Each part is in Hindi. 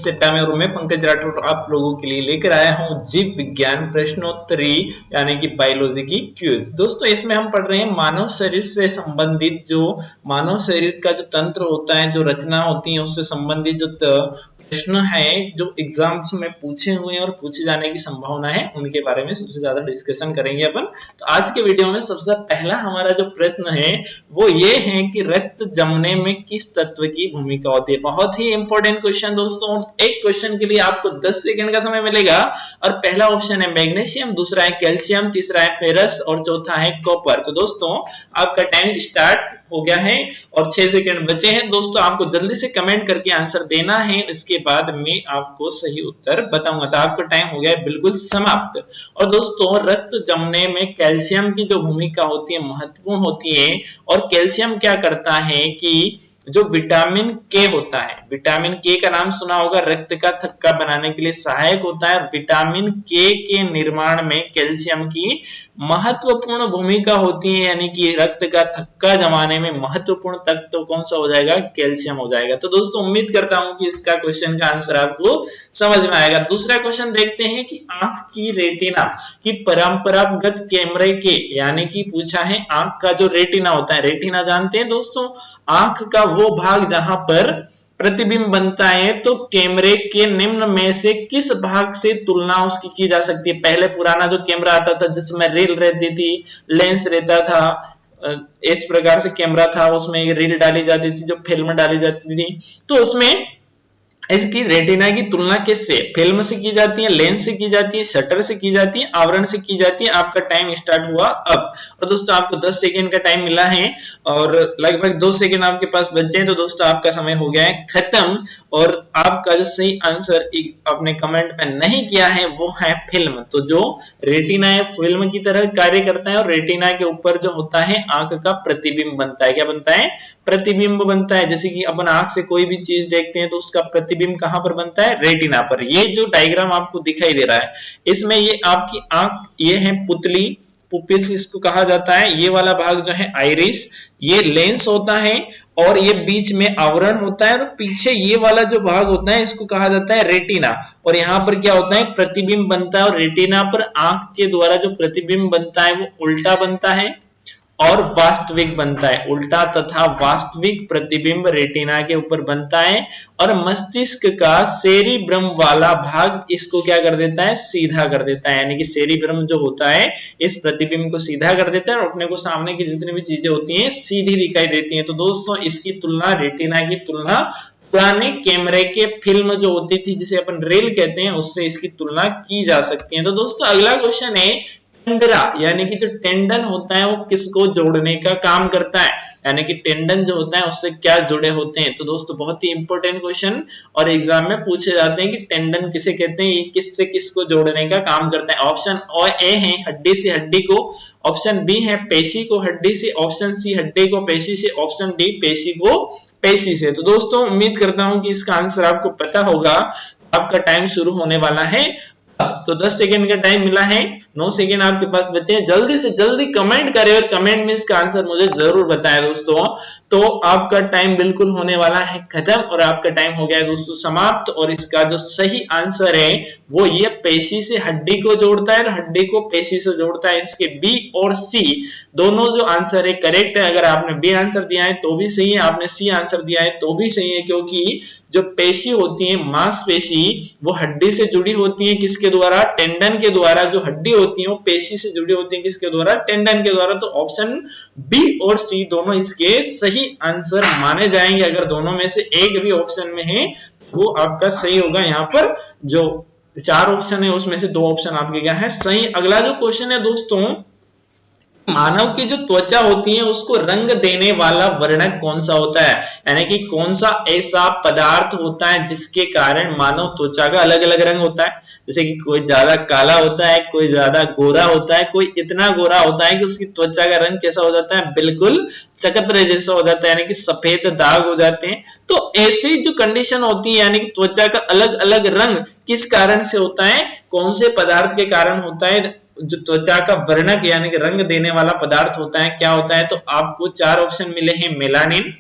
चट्टा में और मैं पंकज राठौर आप लोगों के लिए लेकर आया हूं जीव विज्ञान प्रश्नोत्तरी यानी कि बायोलॉजी की क्विज। दोस्तों इसमें हम पढ़ रहे हैं मानव शरीर से संबंधित जो मानव शरीर का जो तंत्र होता है, जो रचना होती है उससे संबंधित जो प्रश्न है जो एग्जाम्स में पूछे हुए हैं और पूछे जाने की संभावना है, उनके बारे में सबसे ज्यादा डिस्कशन करेंगे अपन। तो आज के वीडियो में सबसे पहला हमारा जो प्रश्न है वो ये है कि रक्त जमने में किस तत्व की भूमिका होती है। बहुत ही इंपॉर्टेंट क्वेश्चन दोस्तों, एक क्वेश्चन के लिए आपको 10 सेकंड का समय मिलेगा। और पहला ऑप्शन है मैग्नीशियम, दूसरा है कैल्शियम, तीसरा है फेरस और चौथा है कॉपर। तो दोस्तों आपका टाइम स्टार्ट हो गया है और 6 सेकंड बचे हैं। दोस्तों आपको जल्दी से कमेंट करके आंसर देना है, इसके बाद मैं आपको सही उत्तर बताऊंगा। तो आपका टाइम हो गया है बिल्कुल समाप्त। और दोस्तों रक्त जमने में कैल्शियम की जो भूमिका होती है महत्वपूर्ण होती है। और कैल्शियम क्या करता है कि जो विटामिन के होता है, विटामिन के का नाम सुना होगा, रक्त का थक्का बनाने के लिए सहायक होता है। विटामिन के निर्माण में कैल्शियम की महत्वपूर्ण भूमिका होती है, यानी कि रक्त का थक्का जमाने में महत्वपूर्ण तत्व कौन सा हो जाएगा, कैल्शियम हो जाएगा। तो दोस्तों उम्मीद करता हूं कि इसका क्वेश्चन का आंसर आपको समझ में आएगा। दूसरा क्वेश्चन देखते हैं कि आंख की रेटिना की परंपरागत कैमरे के, यानी कि पूछा है आंख का जो रेटिना होता है, रेटिना जानते हैं दोस्तों, आंख का वो भाग जहां पर प्रतिबिंब बनता है। तो कैमरे के निम्न में से किस भाग से तुलना उसकी की जा सकती है। पहले पुराना जो कैमरा आता था जिसमें रील रहती थी, लेंस रहता था, इस प्रकार से कैमरा था, उसमें रील डाली जाती थी, जो फिल्म डाली जाती थी, तो उसमें इसकी रेटिना की तुलना किससे, फिल्म से की जाती है, लेंस से की जाती है, शटर से की जाती है, आवरण से की जाती है। आपका टाइम स्टार्ट हुआ अब। और दोस्तों आपको 10 सेकंड का टाइम मिला है और लगभग 2 सेकंड आपके पास बचे हैं। तो दोस्तों आपका समय हो गया है खत्म। और आपका जो सही आंसर आपने कमेंट में नहीं किया है वो है फिल्म। तो जो रेटिना है फिल्म की तरह कार्य करता है और रेटिना के ऊपर जो होता है आंख का प्रतिबिंब बनता है। क्या बनता है, प्रतिबिंब बनता है। जैसे कि अपन आंख से कोई भी चीज देखते हैं तो उसका प्रतिबिंब कहां पर बनता है, रेटिना पर। ये जो डायग्राम आपको दिखाई दे रहा है इसमें ये आपकी आंख, ये है पुतली, पुपिल्स इसको कहा जाता है। ये वाला भाग जो है आइरिस, ये लेंस होता है और ये बीच में आवरण होता है। और पीछे ये वाला जो भाग होता है इसको कहा जाता है रेटिना। और यहाँ पर क्या होता है, प्रतिबिंब बनता है। और रेटिना पर आंख के द्वारा जो प्रतिबिंब बनता है वो उल्टा बनता है और वास्तविक बनता है। उल्टा तथा वास्तविक प्रतिबिंब रेटिना के ऊपर बनता है। और मस्तिष्क का सेरिब्रम वाला भाग इसको क्या कर देता है, सीधा कर देता है। यानी कि सेरिब्रम जो होता है इस प्रतिबिंब को सीधा कर देता है और अपने को सामने की जितनी भी चीजें होती हैं सीधी दिखाई देती हैं। तो दोस्तों इसकी तुलना, रेटिना की तुलना पुराने कैमरे के फिल्म जो होती थी जिसे अपन रील कहते हैं उससे इसकी तुलना की जा सकती है। तो दोस्तों अगला क्वेश्चन है टेंडरा, यानी कि जो टेंडन होता है वो किसको जोड़ने का काम करता है, यानी कि टेंडन जो होता है उससे क्या जुड़े होते हैं। तो दोस्तों बहुत ही इंपॉर्टेंट क्वेश्चन और एग्जाम में पूछे जाते हैं कि टेंडन किसे कहते हैं, ये किससे किसको जोड़ने का काम करता है। ऑप्शन ए है हड्डी से हड्डी को, ऑप्शन बी है पेशी को हड्डी से, ऑप्शन सी हड्डी को पेशी से, ऑप्शन डी पेशी को पेशी से। तो दोस्तों उम्मीद करता हूं कि इसका आंसर आपको पता होगा। आपका टाइम शुरू होने वाला है। तो 10 सेकंड का टाइम मिला है, 9 सेकंड आपके पास बचे हैं। जल्दी से जल्दी कमेंट करें और कमेंट में इसका आंसर मुझे जरूर बताएं दोस्तों। तो आपका टाइम बिल्कुल होने वाला है खत्म और आपका टाइम हो गया है दोस्तों समाप्त। और इसका जो सही आंसर है वो ये पेशी से हड्डी को जोड़ता है और हड्डी को पेशी से जोड़ता है। इसके बी और सी दोनों जो आंसर है करेक्ट है। अगर आपने बी आंसर दिया है तो भी सही है, आपने सी आंसर दिया है तो भी सही है, क्योंकि जो पेशी होती है मांसपेशी वो हड्डी से जुड़ी होती है, किसके द्वारा, टेंडन के द्वारा। जो हड्डी होती है वो पेशी से जुड़ी होती है, किसके द्वारा, टेंडन के द्वारा। तो ऑप्शन बी और सी दोनों इसके सही आंसर माने जाएंगे। अगर दोनों में से एक भी ऑप्शन में है वो आपका सही होगा। यहाँ पर जो 4 ऑप्शन है उसमें से 2 ऑप्शन आपके क्या है, सही। अगला जो क्वेश्चन है दोस्तों, मानव की जो त्वचा होती है उसको रंग देने वाला वर्णक कौन सा होता है, यानी कि कौन सा ऐसा पदार्थ होता है जिसके कारण मानव त्वचा का अलग अलग रंग होता है। जैसे कि कोई ज्यादा काला होता है, कोई ज्यादा गोरा होता है, कोई इतना गोरा होता है कि उसकी त्वचा का रंग कैसा हो जाता है, बिल्कुल चकत्रे जैसा हो जाता है, यानी कि सफेद दाग हो जाते हैं। तो ऐसी जो कंडीशन होती है, यानी कि त्वचा का अलग अलग रंग किस कारण से होता है, कौन से पदार्थ के कारण होता है, जो त्वचा का वर्णक यानी कि रंग देने वाला पदार्थ होता है, क्या होता है। तो आपको 4 ऑप्शन मिले हैं, मेलानिन,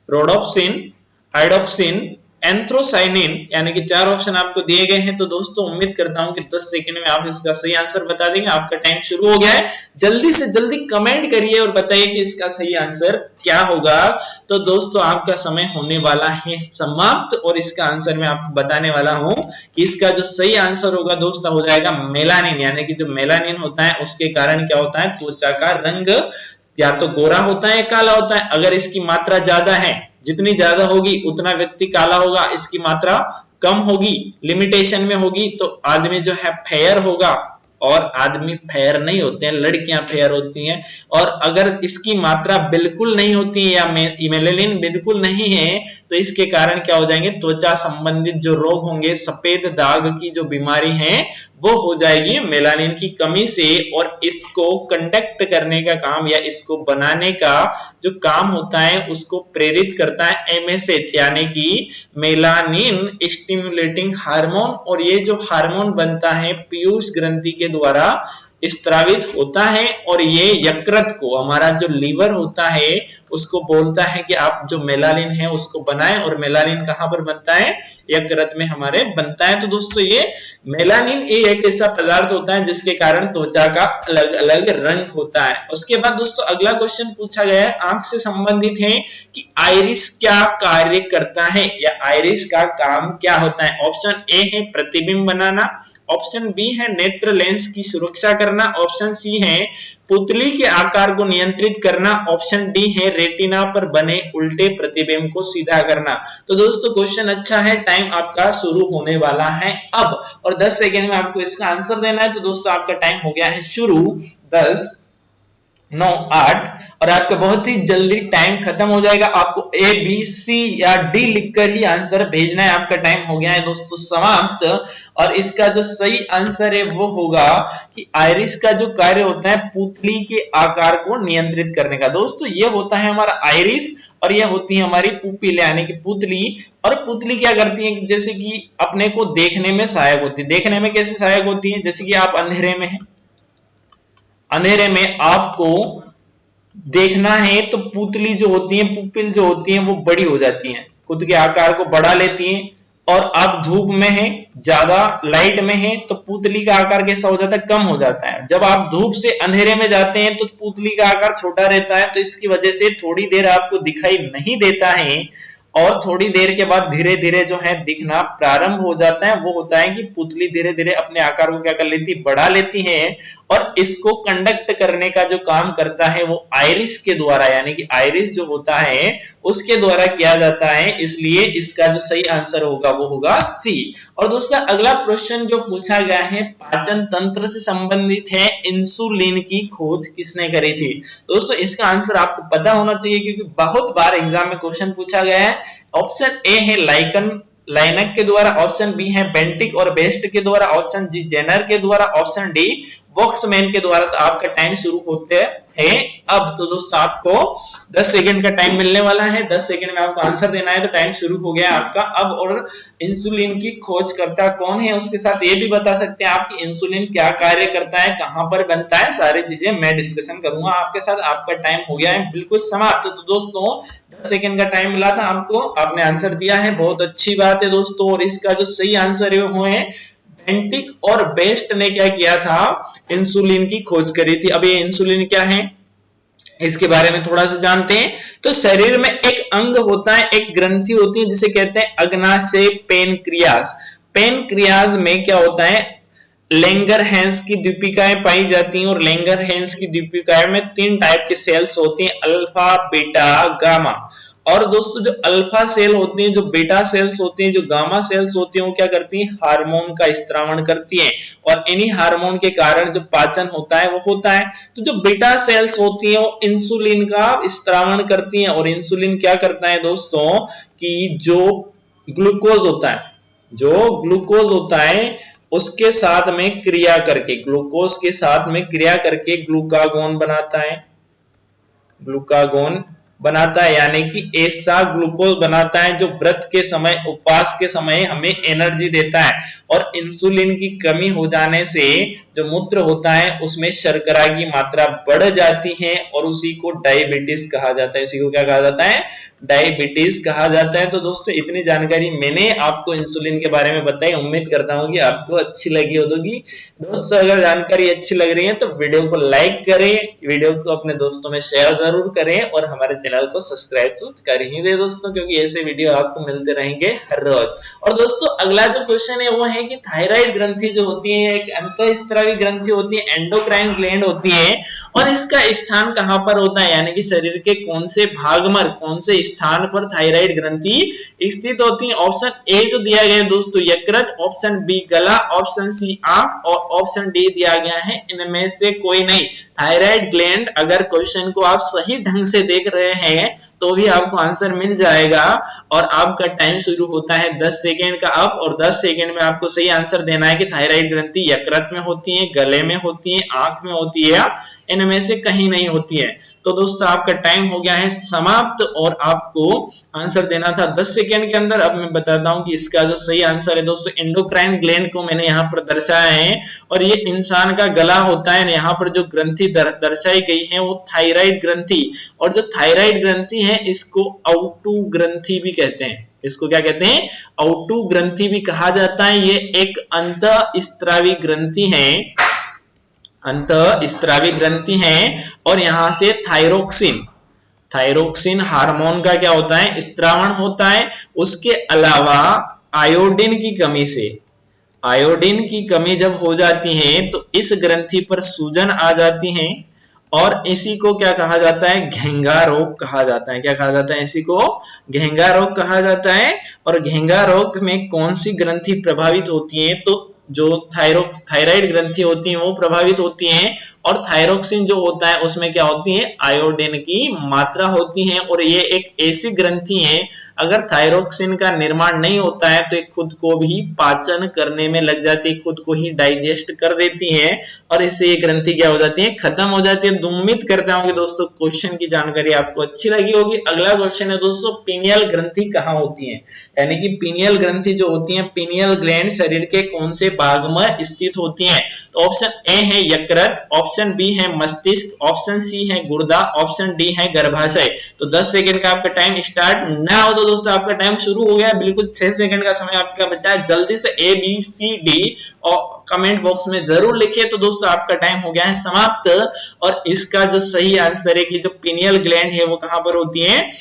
रोडोप्सिन, आइडोप्सिन एंथ्रोसाइनिन, यानी कि 4 ऑप्शन आपको दिए गए हैं। तो दोस्तों उम्मीद करता हूं कि 10 सेकंड में आप इसका सही आंसर बता देंगे। आपका टाइम शुरू हो गया है, जल्दी से जल्दी कमेंट करिए और बताइए कि इसका सही आंसर क्या होगा। तो दोस्तों आपका समय होने वाला है समाप्त और इसका आंसर मैं आपको बताने वाला हूं कि इसका जो सही आंसर होगा दोस्तों हो जाएगा मेलानिन, यानी कि जो मेलानिन होता है उसके कारण क्या होता है, त्वचा का रंग या तो गोरा होता है, काला होता है। अगर इसकी मात्रा ज्यादा है, जितनी ज्यादा होगी उतना व्यक्ति काला होगा, इसकी मात्रा कम होगी, लिमिटेशन में होगी तो आदमी जो है फेयर होगा, और आदमी फेयर नहीं होते हैं, लड़कियां फेयर होती हैं। और अगर इसकी मात्रा बिल्कुल नहीं होती है या मेलानिन बिल्कुल नहीं है तो इसके कारण क्या हो जाएंगे, त्वचा संबंधित जो रोग होंगे, सफेद दाग की जो बीमारी है वो हो जाएगी मेलानिन की कमी से। और इसको कंडक्ट करने का काम या इसको बनाने का जो काम होता है उसको प्रेरित करता है एमएसएच, यानी कि मेलानिन स्टिमुलेटिंग हार्मोन। और ये जो हार्मोन बनता है पीयूष ग्रंथि के द्वारा स्त्रावित होता है, और ये यकृत को, हमारा जो लीवर होता है उसको बोलता है कि आप जो मेलानिन है उसको बनाएं। और मेलानिन कहां पर बनता है, यकृत में हमारे बनता है। तो दोस्तों ये मेलानिन एक ऐसा पदार्थ होता है जिसके कारण त्वचा का अलग अलग रंग होता है। उसके बाद दोस्तों अगला क्वेश्चन पूछा गया है, आंख से संबंधित है कि आइरिस क्या कार्य करता है या आइरिस का काम क्या होता है। ऑप्शन ए है प्रतिबिंब बनाना, ऑप्शन बी है नेत्र लेंस की सुरक्षा करना, ऑप्शन सी है पुतली के आकार को नियंत्रित करना, ऑप्शन डी है रेटिना पर बने उल्टे प्रतिबिंब को सीधा करना। तो दोस्तों क्वेश्चन अच्छा है, टाइम आपका शुरू होने वाला है अब, और 10 सेकंड में आपको इसका आंसर देना है। तो दोस्तों आपका टाइम हो गया है शुरू, 10, 9, 8 और आपका बहुत ही जल्दी टाइम खत्म हो जाएगा। आपको ए बी सी या डी लिखकर ही आंसर भेजना है। आपका टाइम हो गया है दोस्तों समाप्त, और इसका जो सही आंसर है वो होगा कि आइरिस का जो कार्य होता है पुतली के आकार को नियंत्रित करने का। दोस्तों ये होता है हमारा आइरिस और ये होती है हमारी पुपिल यानी कि पुतली। और पुतली क्या करती है, जैसे कि अपने को देखने में सहायक होती है। देखने में कैसे सहायक होती है, जैसे कि आप अंधेरे में हैं, अंधेरे में आपको देखना है तो पुतली जो होती है, पुपिल जो होती है वो बड़ी हो जाती है, खुद के आकार को बढ़ा लेती है। और आप धूप में हैं, ज्यादा लाइट में हैं तो पुतली का आकार कैसा हो जाता है, कम हो जाता है। जब आप धूप से अंधेरे में जाते हैं तो पुतली का आकार छोटा रहता है, तो इसकी वजह से थोड़ी देर आपको दिखाई नहीं देता है और थोड़ी देर के बाद धीरे धीरे जो है दिखना प्रारंभ हो जाता है। वो होता है कि पुतली धीरे धीरे अपने आकार को क्या कर लेती, बढ़ा लेती है। और इसको कंडक्ट करने का जो काम करता है वो आइरिस के द्वारा, यानी कि आइरिस जो होता है उसके द्वारा किया जाता है। इसलिए इसका जो सही आंसर होगा वो होगा सी। और दोस्तों अगला क्वेश्चन जो पूछा गया है पाचन तंत्र से संबंधित है, इंसुलिन की खोज किसने करी थी। दोस्तों इसका आंसर आपको पता होना चाहिए क्योंकि बहुत बार एग्जाम में क्वेश्चन पूछा गया है। ऑप्शन ए है लाइनक के द्वारा, ऑप्शन बी है बेंटिक और बेस्ट के द्वारा, ऑप्शन जी जेनर के द्वारा, ऑप्शन डी वॉक्समैन के द्वारा। तो आपका टाइम शुरू होते हैं अब। तो दोस्तों आपको 10 सेकंड का टाइम मिलने वाला है, 10 सेकंड में आपको आंसर देना है। तो टाइम शुरू हो गया आपका अब। और इंसुलिन की खोजकर्ता कौन है, उसके साथ ये भी बता सकते हैं आप कि इंसुलिन क्या कार्य करता है, कहां पर बनता है, सारी चीजें मैं डिस्कशन करूंगा आपके साथ। आपका टाइम हो गया है बिल्कुल समाप्त। तो दोस्तों 10 सेकंड का टाइम मिला था आपको, आपने आंसर दिया है, बहुत अच्छी बात है दोस्तों। और इसका जो सही आंसर है वो है बेंटिक और बेस्ट ने क्या किया था, इंसुलिन की खोज करी थी। अब ये इंसुलिन क्या है इसके बारे में थोड़ा सा जानते हैं। तो शरीर में एक अंग होता है, एक ग्रंथि होती है जिसे कहते हैं अग्नाशय पेनक्रियाज। पेनक्रियाज में क्या होता है, लैंगरहैंस की द्वीपिकाएं पाई जाती हैं। और लैंगरहैंस की द्वीपिकाएं में 3 टाइप के सेल्स होती हैं, अल्फा, बीटा, गामा। और दोस्तों जो अल्फा सेल होती हैं, जो बीटा सेल्स होती हैं, जो गामा सेल्स होती हैं, वो क्या करती हैं, हार्मोन का स्त्रावण करती हैं। और इन्हीं हार्मोन के कारण जो पाचन होता है वो होता है। तो जो बीटा सेल्स होती हैं वो इंसुलिन का स्त्रावण करती हैं। और इंसुलिन क्या करता है दोस्तों कि जो ग्लूकोज होता है उसके साथ में क्रिया करके, ग्लूकोज के साथ में क्रिया करके ग्लूकागोन बनाता है, यानी कि ऐसा ग्लूकोज बनाता है जो व्रत के समय, उपवास के समय हमें एनर्जी देता है। और इंसुलिन की कमी हो जाने से जो मूत्र होता है उसमें शर्करा की मात्रा बढ़ जाती है और उसी को डायबिटीज कहा जाता है। इसी को क्या कहा जाता है, डायबिटीज कहा जाता है। तो दोस्तों इतनी जानकारी मैंने आपको इंसुलिन के बारे में बताई, उम्मीद करता हूँ कि आपको अच्छी लगी होगी। दोस्तों अगर जानकारी अच्छी लग रही है तो वीडियो को लाइक करें, वीडियो को अपने दोस्तों में शेयर जरूर करें और हमारे चैनल को सब्सक्राइब तो कर ही दे दोस्तों, क्योंकि ऐसे वीडियो आपको मिलते रहेंगे हर रोज। और दोस्तों अगला जो क्वेश्चन है वो है कि थायराइड ग्रंथि जो होती है एक अंतःस्रावी ग्रंथि होती है, एंडोक्राइन ग्लैंड होती है, और इसका स्थान कहां पर होता है, यानी कि शरीर के कौन से भाग में, कौन से स्थान पर थायराइड ग्रंथि स्थित होती है। ऑप्शन ए जो दिया गया है दोस्तों यकृत, ऑप्शन बी गला, ऑप्शन सी आंख और ऑप्शन डी दिया गया है इनमें से कोई नहीं। थायराइड ग्लैंड, अगर क्वेश्चन को आप सही ढंग से देख रहे हैं तो भी आपको आंसर मिल जाएगा। और आपका टाइम शुरू होता है 10 सेकेंड का अब, और 10 सेकेंड में आपको सही आंसर देना है कि थायराइड ग्रंथि यकृत में होती है, गले में होती है, आंख में होती है या इनमें से कहीं नहीं होती है। तो दोस्तों आपका टाइम हो गया है समाप्त और आपको आंसर देना था 10 सेकेंड के अंदर। अब मैं बताता हूं कि इसका जो सही आंसर है दोस्तों एंडोक्राइन ग्लैंड को मैंने यहाँ पर दर्शाया है, और ये इंसान का गला होता है। यहाँ पर जो ग्रंथि दर्शाई गई है वो थायराइड ग्रंथि, और जो थायराइड ग्रंथि है इसको औटू ग्रंथि भी कहते हैं। इसको क्या कहते हैं, औटू ग्रंथि भी कहा जाता है। ये एक अंतःस्रावी ग्रंथि है, अंतःस्रावी ग्रंथि है, और यहां से थायरोक्सिन हार्मोन का क्या होता है, स्त्रावण होता है। उसके अलावा आयोडीन की कमी से, आयोडीन की कमी जब हो जाती है तो इस ग्रंथि पर सूजन आ जाती है, और इसी को क्या कहा जाता है, घेंगा रोग कहा जाता है। क्या कहा जाता है, इसी को घेंगा रोग कहा जाता है। और घेंगा रोग में कौन सी ग्रंथि प्रभावित होती है, तो जो थायराइड ग्रंथि होती है वो प्रभावित होती हैं, और थायरोक्सिन जो होता है उसमें क्या होती है, आयोडीन की मात्रा होती है। और ये एक ऐसी ग्रंथि है अगर थायरोक्सिन का निर्माण नहीं होता है तो ये खुद को भी पाचन करने में लग जाती है, खुद को ही डाइजेस्ट कर देती है, और इससे ये ग्रंथि क्या हो जाती है, खत्म हो जाती है। तो उम्मीद करता हूं कि दोस्तों क्वेश्चन की जानकारी आपको अच्छी लगी होगी। अगला क्वेश्चन है दोस्तों पीनियल ग्रंथि कहाँ होती है, यानी कि पीनियल ग्रंथि जो होती है, पीनियल ग्लैंड शरीर के कौन से भाग में स्थित होती है। तो ऑप्शन ए है यकृत, ऑप्शन बी है मस्तिष्क, ऑप्शन सी है गुर्दा, ऑप्शन डी है गर्भाशय। तो 10 सेकंड का आपका टाइम स्टार्ट ना हो तो दोस्तों आपका टाइम शुरू हो गया, बिल्कुल 6 सेकंड का समय आपका बचा है। जल्दी से ए बी सी डी और कमेंट बॉक्स में जरूर लिखिए। तो दोस्तों आपका टाइम हो गया है समाप्त, और इसका जो सही आंसर है कि जो पीनियल ग्लैंड है वो कहां पर होती है,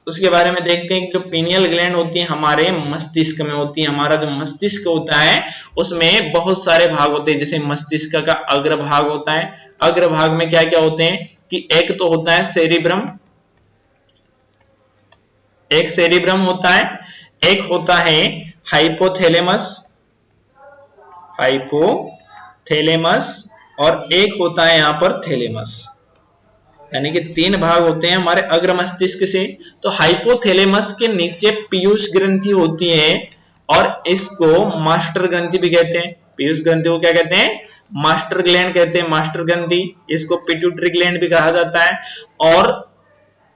उसके बारे में देखते हैं। जो पीनियल ग्लैंड होती है हमारे मस्तिष्क में होती है। हमारा जो मस्तिष्क होता है उसमें बहुत सारे भाग होते हैं, जैसे मस्तिष्क का अग्र भाग होता है। अग्र भाग में क्या क्या होते हैं कि एक तो होता है सेरिब्रम, एक सेरिब्रम होता है, एक होता है हाइपोथैलेमस, हाइपोथैलेमस, और एक होता है यहां पर थैलेमस। यानी कि 3 भाग होते हैं हमारे अग्र मस्तिष्क से। तो हाइपोथैलेमस के नीचे पीयूष ग्रंथि होती है, और इसको मास्टर ग्रंथि भी कहते हैं। पीयूष ग्रंथि को क्या कहते हैं, मास्टर ग्लैंड कहते हैं, मास्टर ग्रंथि। इसको पिट्यूटरी ग्लैंड भी कहा जाता है, और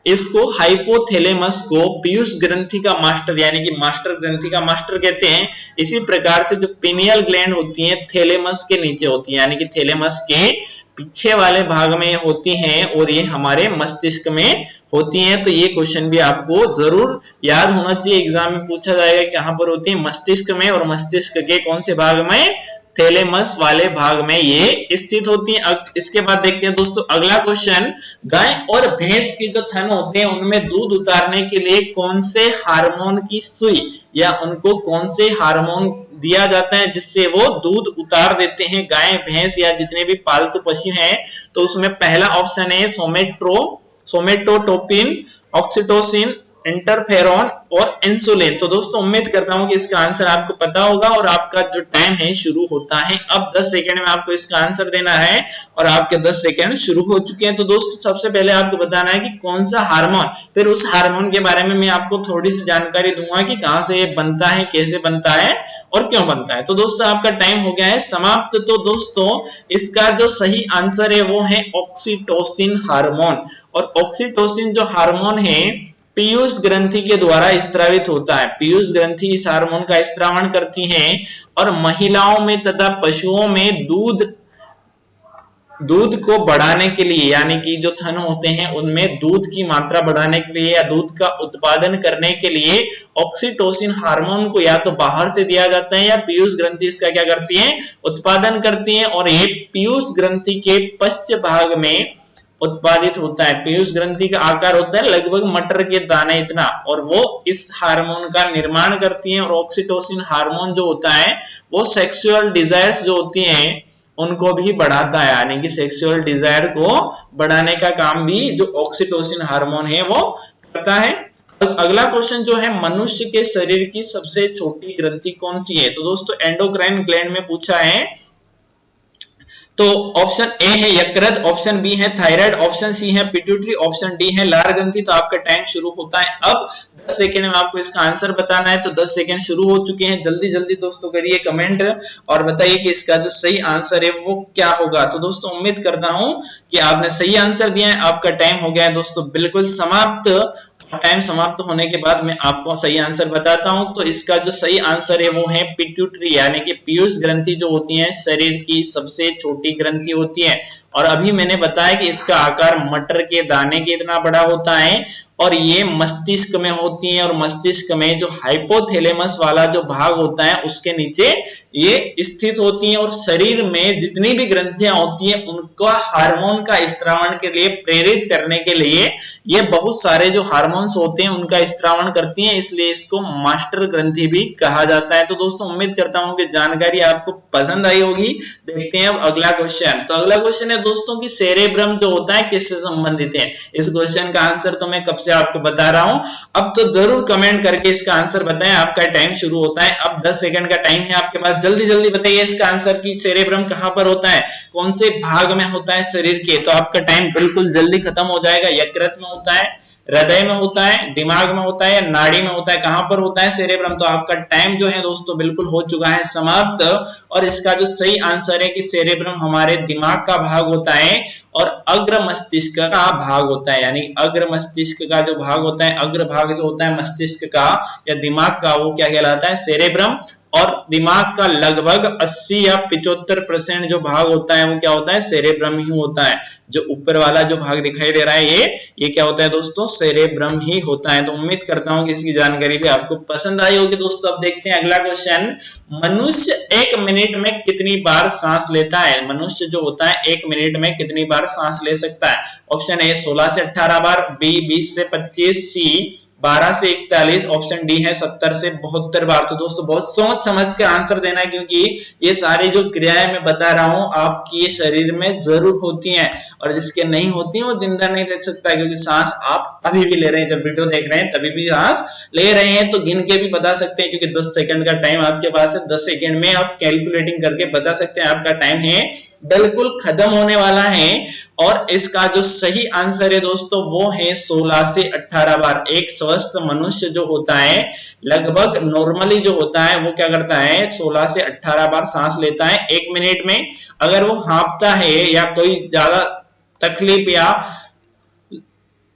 इसको हाइपोथैलेमस को पीयूष ग्रंथि का मास्टर यानी कि मास्टर ग्रंथि का मास्टर कहते हैं। इसी प्रकार से जो पीनियल ग्लैंड होती है थैलेमस के नीचे होती है, यानी कि थैलेमस के पीछे वाले भाग में होती हैं, और ये हमारे मस्तिष्क में होती हैं। तो ये क्वेश्चन भी आपको जरूर याद होना चाहिए, एग्जाम में पूछा जाएगा कहां पर होती है, मस्तिष्क में, और मस्तिष्क के कौन से भाग में, थैलेमस वाले भाग में ये स्थित होती है। इसके बाद देखते हैं दोस्तों अगला क्वेश्चन, गाय और भैंस के जो थन होते हैं उनमें दूध उतारने के लिए कौन से हार्मोन की सुई या उनको कौन से हार्मोन दिया जाता है जिससे वो दूध उतार देते हैं, गाय भैंस या जितने भी पालतू पशु हैं। तो उसमें पहला ऑप्शन है सोमेटोटोपिन, ऑक्सीटोसिन, इंटरफेरॉन और इंसुलिन। तो दोस्तों उम्मीद करता हूं कि इसका आंसर आपको पता होगा, और आपका जो टाइम है शुरू होता है अब 10 सेकंड में आपको इसका आंसर देना है, और आपके 10 सेकंड शुरू हो चुके हैं। तो दोस्तों सबसे पहले आपको बताना है कि कौन सा हार्मोन, फिर उस हार्मोन के बारे में मैं आपको थोड़ी सी जानकारी दूंगा कि कहां से ये बनता है, कैसे बनता है और क्यों बनता है। तो दोस्तों आपका टाइम हो गया है समाप्त। तो दोस्तों इसका जो सही आंसर है वो है ऑक्सीटोसिन हार्मोन, और ऑक्सीटोसिन जो हार्मोन है पीयूष ग्रंथि के द्वारा स्त्रावित होता है। पीयूष ग्रंथि इस हार्मोन का स्त्रावण करती है, और महिलाओं में तथा पशुओं में दूध दूध को बढ़ाने के लिए, यानी कि जो थन होते हैं उनमें दूध की मात्रा बढ़ाने के लिए या दूध का उत्पादन करने के लिए ऑक्सीटोसिन हार्मोन को या तो बाहर से दिया जाता है या पीयूष ग्रंथि इसका क्या करती है, उत्पादन करती है। और ये पीयूष ग्रंथि के पश्च भाग में उत्पादित होता है। पीयूष ग्रंथि का आकार होता है लगभग मटर के दाने इतना, और वो इस हार्मोन का निर्माण करती है। और ऑक्सीटोसिन हार्मोन जो होता है वो सेक्सुअल डिजायर्स जो होती हैं उनको भी बढ़ाता है, यानी कि सेक्सुअल डिजायर को बढ़ाने का काम भी जो ऑक्सीटोसिन हार्मोन है वो करता है। अगला क्वेश्चन जो है, मनुष्य के शरीर की सबसे छोटी ग्रंथि कौन सी है? तो दोस्तों एंडोक्राइन ग्लैंड में पूछा है। तो ऑप्शन ए है यकृत, ऑप्शन बी है थायराइड, ऑप्शन सी है पिट्यूटरी, ऑप्शन डी है लार ग्रंथि। तो आपका टाइम शुरू होता है अब 10 सेकंड में आपको इसका आंसर बताना है। तो 10 सेकंड शुरू हो चुके हैं, जल्दी जल्दी दोस्तों करिए कमेंट और बताइए कि इसका जो सही आंसर है वो क्या होगा। तो दोस्तों उम्मीद करता हूं कि आपने सही आंसर दिया है। आपका टाइम हो गया है दोस्तों बिल्कुल समाप्त। टाइम समाप्त होने के बाद मैं आपको सही आंसर बताता हूं। तो इसका जो सही आंसर है वो है पिट्यूटरी, यानी कि पीयूष ग्रंथि जो होती है शरीर की सबसे छोटी ग्रंथि होती है। और अभी मैंने बताया कि इसका आकार मटर के दाने के इतना बड़ा होता है और ये मस्तिष्क में होती है। और मस्तिष्क में जो हाइपोथैलेमस वाला जो भाग होता है उसके नीचे ये स्थित होती है। और शरीर में जितनी भी ग्रंथियां होती हैं उनका हार्मोन का स्त्रावण के लिए प्रेरित करने के लिए ये बहुत सारे जो हार्मोन्स होते हैं उनका स्त्रावण करती हैं, इसलिए इसको मास्टर ग्रंथि भी कहा जाता है। तो दोस्तों उम्मीद करता हूं कि जानकारी आपको पसंद आई होगी। देखते हैं अब अगला क्वेश्चन। तो अगला क्वेश्चन है दोस्तों कि सेरेब्रम जो होता है किससे संबंधित है? इस क्वेश्चन का आंसर तो मैं कब से आपको बता रहा हूं, अब तो जरूर कमेंट करके इसका आंसर बताएं। आपका टाइम शुरू होता है अब, 10 सेकंड का टाइम है आपके पास। जल्दी जल्दी बताइए इसका आंसर कि सेरेब्रम कहां पर होता है, कौन से भाग में होता है शरीर के। तो आपका टाइम बिल्कुल जल्दी खत्म हो जाएगा। यकृत में होता है, हृदय में होता है, दिमाग में होता है या नाड़ी में होता है, कहां पर होता है सेरेब्रम। तो आपका टाइम जो है दोस्तों बिल्कुल हो चुका है समाप्त। और इसका जो सही आंसर है कि सेरेब्रम हमारे दिमाग का भाग होता है और अग्र मस्तिष्क का भाग होता है। यानी अग्र मस्तिष्क का जो भाग होता है, अग्र भाग जो होता है मस्तिष्क का या दिमाग का, वो क्या कहलाता है, सेरेब्रम। और दिमाग का लगभग 80 या 75% जो भाग होता है वो क्या होता है, सेरेब्रम ही होता है। जो ऊपर वाला जो भाग दिखाई दे रहा है ये क्या होता है दोस्तों, सेरेब्रम ही होता है। तो उम्मीद करता हूं कि इसकी जानकारी भी आपको पसंद आई होगी। दोस्तों अब देखते हैं अगला क्वेश्चन। मनुष्य 1 मिनट में कितनी बार सांस लेता है? मनुष्य जो होता है 1 मिनट में कितनी बार सांस ले सकता है? ऑप्शन ए 16 से 18 बार, बी 20 से 25, सी 12 से 41, ऑप्शन डी है 70 से 72 बार। तो दोस्तों बहुत सोच समझ के आंसर देना है, क्योंकि ये सारी जो क्रियाएं मैं बता रहा हूं आपके शरीर में जरूर होती हैं और जिसके नहीं होती वो जिंदा नहीं रह सकता। क्योंकि सांस आप अभी भी ले रहे हैं, जब वीडियो देख रहे हैं तभी भी सांस ले रहे हैं, तो गिन के भी बता सकते हैं। क्योंकि 10 सेकंड का टाइम आपके पास है, 10 सेकंड में आप कैलकुलेटिंग करके बता सकते हैं। आपका टाइम है बिल्कुल खत्म होने वाला है। और इसका जो सही आंसर है दोस्तों वो है 16 से 18 बार। एक स्वस्थ मनुष्य जो होता है लगभग नॉर्मली जो होता है वो क्या करता है, 16 से 18 बार सांस लेता है 1 मिनट में। अगर वो हाँफता है या कोई ज्यादा तकलीफ या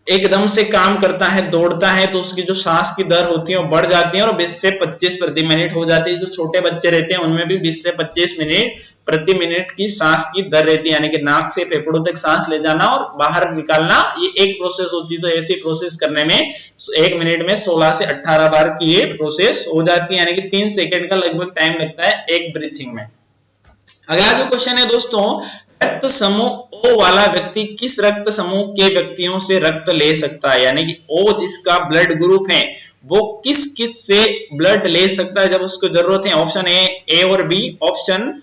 एकदम से काम करता है, दौड़ता है, तो उसकी जो सांस की दर होती है वो बढ़ जाती है और 20 से 25 प्रति मिनट हो जाती है। जो छोटे बच्चे रहते हैं उनमें भी 20 से 25 मिनट प्रति मिनट की सांस की दर रहती है। यानी कि नाक से फेफड़ों तक सांस ले जाना और बाहर निकालना, ये एक प्रोसेस होती है। तो ऐसी प्रोसेस करने में 1 मिनट में 16 से 18 बार की ये प्रोसेस हो जाती है। यानी कि 3 सेकंड का लगभग टाइम लगता है एक ब्रीथिंग में। अगला जो क्वेश्चन है दोस्तों, रक्त समूह ओ वाला व्यक्ति किस रक्त समूह के व्यक्तियों से रक्त ले सकता है? यानी कि ओ जिसका ब्लड ग्रुप है वो किस किस से ब्लड ले सकता है जब उसको जरूरत है? ऑप्शन ए और बी, ऑप्शन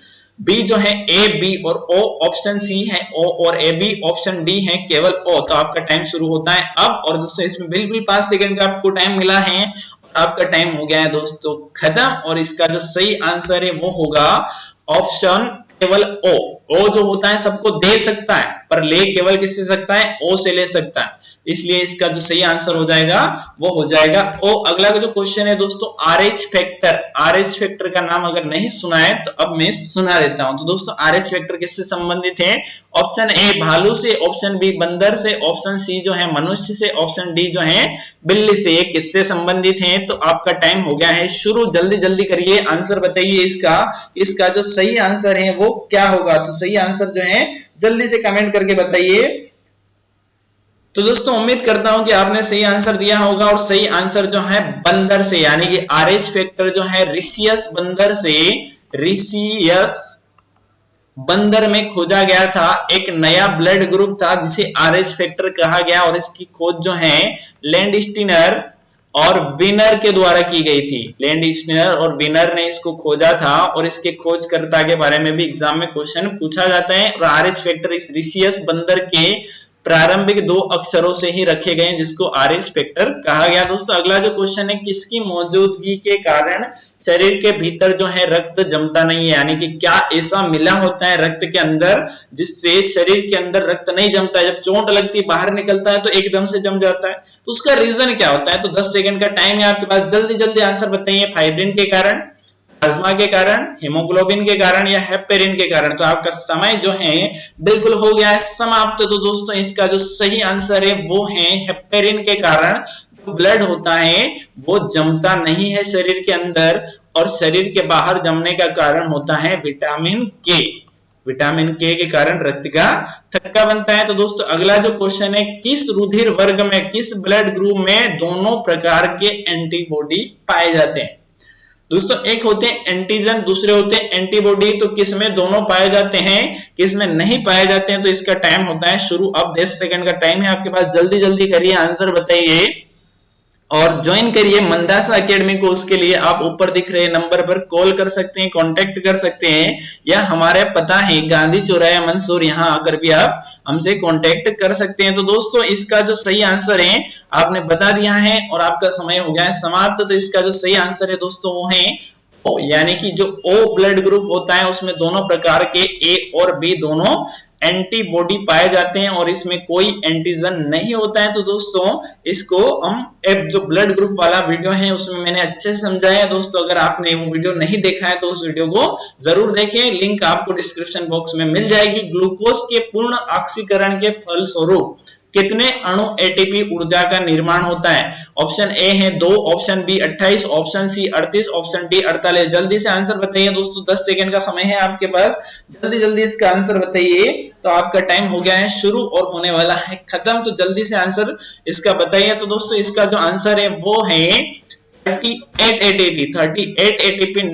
बी जो है ए बी और ओ, ऑप्शन सी है ओ और ए बी, ऑप्शन डी है केवल ओ। तो आपका टाइम शुरू होता है अब। और दोस्तों इसमें बिल्कुल 5 सेकंड का आपको टाइम मिला है। आपका टाइम हो गया है दोस्तों खत्म। और इसका जो सही आंसर है वो होगा ऑप्शन केवल ओ। ओ जो होता है सबको दे सकता है पर ले केवल किससे सकता है, ओ से ले सकता है। इसलिए इसका जो सही आंसर हो जाएगा वो हो जाएगा ओ। अगला जो क्वेश्चन है दोस्तों, आरएच फैक्टर। आरएच फैक्टर का नाम अगर नहीं सुना है तो अब मैं सुना देता हूं। तो दोस्तों आरएच फैक्टर किससे संबंधित है? ऑप्शन ए भालू से, ऑप्शन बी बंदर से, ऑप्शन सी जो है मनुष्य से, ऑप्शन डी जो है बिल्ली से। ये किससे संबंधित है? तो आपका टाइम हो गया है शुरू। जल्दी जल्दी करिए, आंसर बताइए इसका। इसका जो सही आंसर है वो क्या होगा? तो सही आंसर जो है जल्दी से कमेंट करके बताइए। तो दोस्तों उम्मीद करता हूं कि आपने सही आंसर दिया होगा और सही आंसर जो है बंदर से यानी कि RH फैक्टर जो है रिसियस बंदर से, रिसियस बंदर में खोजा गया था। एक नया ब्लड ग्रुप था जिसे RH फैक्टर कहा गया और इसकी खोज जो है लैंडस्टीनर और विनर के द्वारा की गई थी। लैंडस्टीनर और विनर ने इसको खोजा था और इसके खोजकर्ता के बारे में भी एग्जाम में क्वेश्चन पूछा जाता है। और RH फैक्टर इस रिसियस बंदर के प्रारंभिक 2 अक्षरों से ही रखे गए जिसको RH फैक्टर कहा गया। दोस्तों अगला जो क्वेश्चन है, किसकी मौजूदगी के कारण शरीर के भीतर जो है रक्त जमता नहीं है, यानी कि क्या ऐसा मिला होता है रक्त के अंदर जिससे शरीर के अंदर रक्त नहीं जमता है, जब चोट लगती बाहर निकलता है तो एकदम से जम जाता है, तो उसका रीजन क्या होता है। तो 10 सेकंड का टाइम है आपके पास, जल्दी जल्दी आंसर बताइए। फाइब्रिन के कारण, प्लाज्मा के कारण, हीमोग्लोबिन के कारण या हेपेरिन के कारण। तो आपका समय जो है बिल्कुल हो गया है समाप्त। तो दोस्तों इसका जो सही आंसर है वो है हेपेरिन के कारण। जो ब्लड होता है वो जमता नहीं है शरीर के अंदर और शरीर के बाहर जमने का कारण होता है विटामिन के। विटामिन के कारण रक्त का थक्का बनता है। तो दोस्तों अगला जो क्वेश्चन है, किस रुधिर वर्ग में, किस ब्लड ग्रुप में दोनों प्रकार के एंटीबॉडी पाए जाते हैं। दोस्तों एक होते हैं एंटीजन, दूसरे होते हैं एंटीबॉडी। तो किस में दोनों पाए जाते हैं, किस में नहीं पाए जाते हैं। तो इसका टाइम होता है शुरू। अब 10 सेकंड का टाइम है आपके पास, जल्दी जल्दी करिए, आंसर बताइए और ज्वाइन करिए मंदासा एकेडमी को। उसके लिए आप ऊपर दिख रहे नंबर पर कॉल कर सकते हैं, कांटेक्ट कर सकते हैं, या हमारे पता है गांधी चौराहा मंसूर, यहां आकर भी आप हमसे कांटेक्ट कर सकते हैं। तो दोस्तों इसका जो सही आंसर है आपने बता दिया है और आपका समय हो गया है समाप्त। तो इसका जो सही आंसर है दोस्तों वो है O, यानी कि जो O ब्लड ग्रुप होता है उसमें दोनों प्रकार के A और B दोनों एंटीबॉडी पाए जाते हैं और इसमें कोई एंटीजन नहीं होता है। तो दोस्तों इसको हम जो ब्लड ग्रुप वाला वीडियो है उसमें मैंने अच्छे से समझाया है। दोस्तों अगर आपने वो वीडियो नहीं देखा है तो उस वीडियो को जरूर देखें, लिंक आपको डिस्क्रिप्शन बॉक्स में मिल जाएगी। ग्लूकोज के पूर्ण ऑक्सीकरण के फलस्वरूप कितने अणु एटीपी ऊर्जा का निर्माण होता है। ऑप्शन ए है 2, option B 28, option C 38, option D 48। जल्दी से आंसर बताइए दोस्तों, 10 सेकंड का समय है आपके पास, जल्दी जल्दी इसका आंसर बताइए। तो आपका टाइम हो गया है शुरू और होने वाला है खत्म। तो जल्दी से आंसर इसका बताइए। तो दोस्तों इसका जो आंसर है वो है 38 एटीपी। 38 एटीपी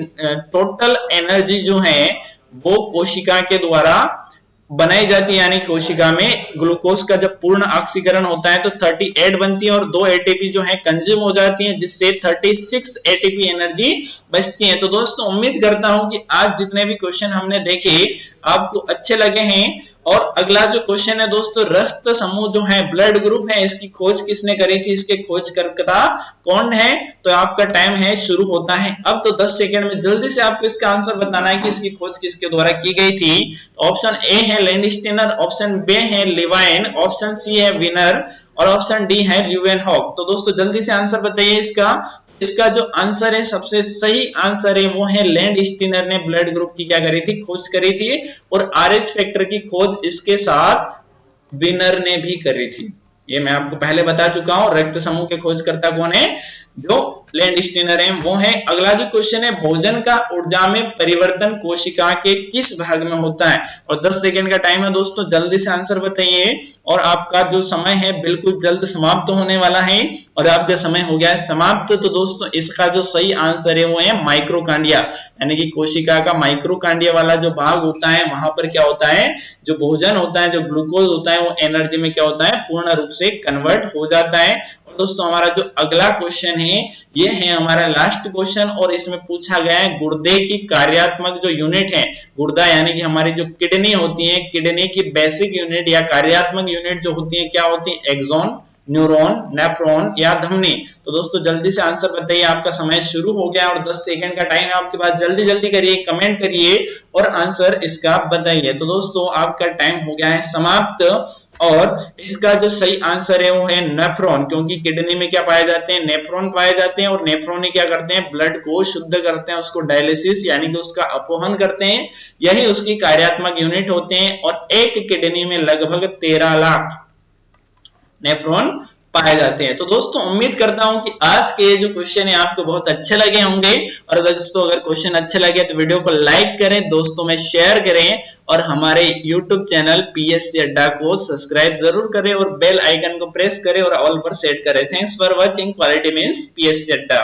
टोटल एनर्जी जो है वो कोशिका के द्वारा बनाई जाती है, यानी कोशिका में ग्लूकोज का जब पूर्ण ऑक्सीकरण होता है तो 38 बनती है और 2 एटीपी जो है कंज्यूम हो जाती है, जिससे 36 एटीपी एनर्जी बचती है। तो दोस्तों उम्मीद करता हूं कि आज जितने भी क्वेश्चन हमने देखे आपको अच्छे लगे हैं। और अगला जो क्वेश्चन है दोस्तों, रक्त समूह जो है ब्लड ग्रुप है, इसकी खोज किसने करी थी, इसके खोजकर्ता कौन है। तो आपका टाइम है शुरू होता है अब। तो 10 सेकंड में जल्दी से आपको इसका आंसर बताना है कि इसकी खोज किसके द्वारा की गई थी। ऑप्शन ए है लैंडस्टीनर, ऑप्शन बी है लेवाइन, ऑप्शन सी है विनर और ऑप्शन डी है ल्यूवेनहॉक। तो दोस्तों जल्दी से आंसर बताइए इसका जो आंसर है, सबसे सही आंसर है वो है लैंडस्टीनर ने ब्लड ग्रुप की क्या करी थी, खोज करी थी। और RH फैक्टर की खोज इसके साथ विनर ने भी करी थी, ये मैं आपको पहले बता चुका हूं। रक्त समूह के खोजकर्ता कौन है, जो लैंडस्टीनर है वो है। अगला जो क्वेश्चन है, भोजन का ऊर्जा में परिवर्तन कोशिका के किस भाग में होता है। और 10 सेकंड का टाइम है दोस्तों, जल्दी से आंसर बताइए और आपका जो समय है बिल्कुल जल्द समाप्त होने वाला है और आपका समय हो गया है समाप्त। तो दोस्तों इसका जो सही आंसर है वो है माइक्रोकांडिया, यानी कि कोशिका का माइक्रोकांडिया वाला जो भाग होता है वहां पर क्या होता है, जो भोजन होता है, जो ग्लूकोज होता है वो एनर्जी में क्या होता है, पूर्ण रूप से कन्वर्ट हो जाता है। और दोस्तों हमारा जो अगला क्वेश्चन है ये है हमारा लास्ट क्वेश्चन और इसमें पूछा गया है गुर्दे की कार्यात्मक जो यूनिट है, गुर्दा यानी कि हमारी जो किडनी होती है, किडनी की बेसिक यूनिट या कार्यात्मक यूनिट जो होती है क्या होती है, एक्सॉन, न्यूरॉन, नेफ्रॉन या धमनी। तो दोस्तों जल्दी से आंसर बताइए, आपका समय शुरू हो गया और 10 सेकंड का टाइम है आपके पास, जल्दी जल्दी करिए, कमेंट करिए और आंसर इसका बताइए। तो दोस्तों आपका टाइम हो गया है समाप्त और इसका जो सही आंसर है वो है नेफ्रॉन, क्योंकि किडनी में क्या पाए जाते हैं, नेफ्रॉन पाए जाते हैं और नेफ्रॉन क्या करते हैं, ब्लड को शुद्ध करते हैं, उसको डायलिसिस यानी कि उसका अपवहन करते हैं, यही उसकी कार्यात्मक यूनिट होते हैं। और एक किडनी में लगभग 13 लाख नेफ्रॉन पाए जाते हैं। तो दोस्तों उम्मीद करता हूं कि आज के जो क्वेश्चन है आपको बहुत अच्छे लगे होंगे, और दोस्तों अगर क्वेश्चन अच्छे लगे तो वीडियो को लाइक करें, दोस्तों में शेयर करें, और हमारे YouTube चैनल पीएससी अड्डा को सब्सक्राइब जरूर करें और बेल आइकन को प्रेस करें और ऑल पर सेट करें। Thanks for watching. Quality means PSC अड्डा।